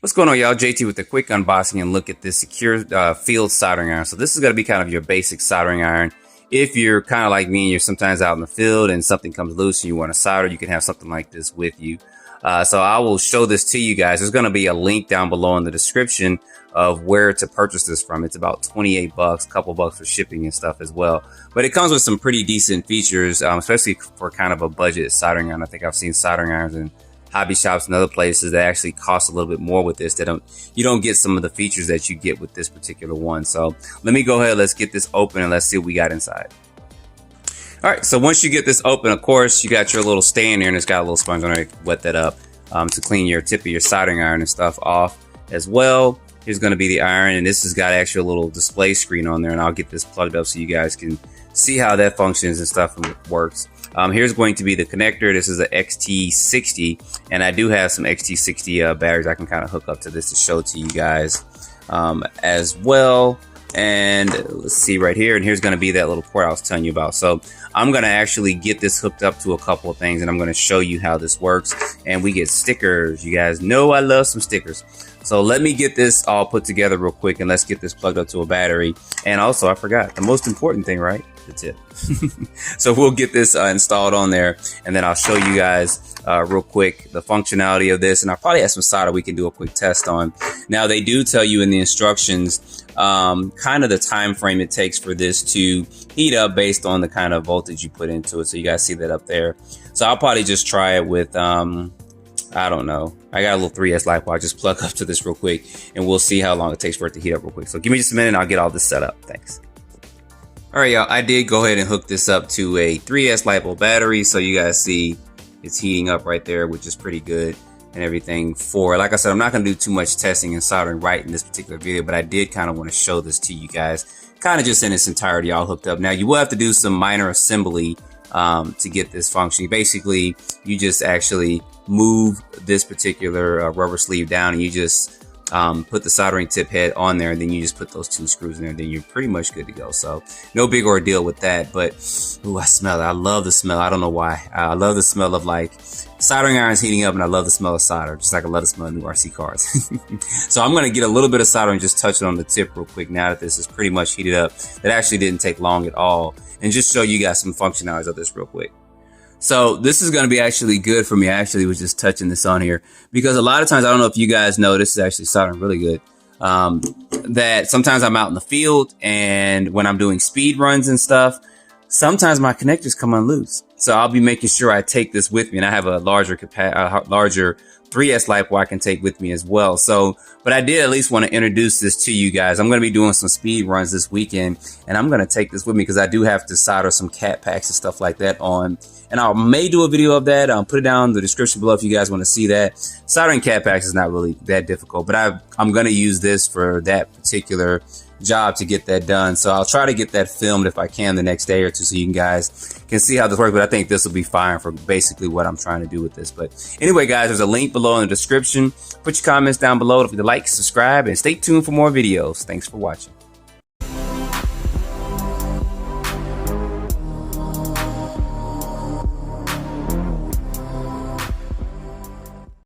What's going on, y'all? JT with a quick unboxing and look at this SEQURE field soldering iron. So this is going to be kind of your basic soldering iron. If you're kind of like me and you're sometimes out in the field and something comes loose and you want to solder, you can have something like this with you. So I will show this to you guys. There's going to be a link down below in the description of where to purchase this from. It's about 28 bucks, a couple bucks for shipping and stuff as well. But it comes with some pretty decent features, especially for kind of a budget soldering iron. I think I've seen soldering irons in hobby shops and other places that actually cost a little bit more with this. You don't get some of the features that you get with this particular one. So let me go ahead, let's get this open and let's see what we got inside. All right, so once you get this open, of course, you got your little stand here and it's got a little sponge on it. Wet that up to clean your tip of your soldering iron and stuff off as well. Here's going to be the iron, and this has got actually a little display screen on there, and I'll get this plugged up so you guys can see how that functions and stuff and works. Here's going to be the connector. This is a XT60, and I do have some XT60 batteries I can kind of hook up to this to show to you guys as well. And let's see right here, and here's going to be that little port I was telling you about. So I'm going to actually get this hooked up to a couple of things, and I'm going to show you how this works. And we get stickers. You guys know I love some stickers. So let me get this all put together real quick, and let's get this plugged up to a battery. And also, I forgot the most important thing, right? The tip. So we'll get this installed on there, and then I'll show you guys real quick the functionality of this, and I'll probably have some solder we can do a quick test on. Now, they do tell you in the instructions kind of the time frame it takes for this to heat up based on the kind of voltage you put into it. So you guys see that up there. So I'll probably just try it with I don't know. I got a little 3S light bulb. I'll just plug up to this real quick and we'll see how long it takes for it to heat up real quick. So give me just a minute and I'll get all this set up. Thanks. All right, y'all, I did go ahead and hook this up to a 3S light bulb battery. So you guys see it's heating up right there, which is pretty good and everything for, like I said, I'm not going to do too much testing and soldering right in this particular video, but I did kind of want to show this to you guys kind of just in its entirety all hooked up. Now you will have to do some minor assembly to get this functioning. Basically, you just actually move this particular rubber sleeve down and you just put the soldering tip head on there, and then you just put those 2 screws in there, and then you're pretty much good to go. So no big ordeal with that. But ooh, I smell it. I love the smell. I don't know why. I love the smell of like soldering irons heating up, and I love the smell of solder, just like I love the smell of new RC cars. So I'm going to get a little bit of solder and just touch it on the tip real quick now that this is pretty much heated up. That actually didn't take long at all, and just show you guys some functionalities of this real quick. So this is going to be actually good for me. I actually was just touching this on here because a lot of times, I don't know if you guys know, this is actually soldering really good, that sometimes I'm out in the field and when I'm doing speed runs and stuff, sometimes my connectors come unloose. So I'll be making sure I take this with me, and I have a larger 3S light bulb I can take with me as well. So, but I did at least want to introduce this to you guys. I'm going to be doing some speed runs this weekend, and I'm going to take this with me because I do have to solder some cat packs and stuff like that on. And I may do a video of that. I'll put it down in the description below if you guys want to see that. Soldering cat packs is not really that difficult, but I'm going to use this for that particular job to get that done. So I'll try to get that filmed if I can the next day or two so you guys can see how this works. But I think this will be fine for basically what I'm trying to do with this. But anyway, guys, there's a link below in the description. Put your comments down below. Don't forget to like, subscribe, and stay tuned for more videos. Thanks for watching.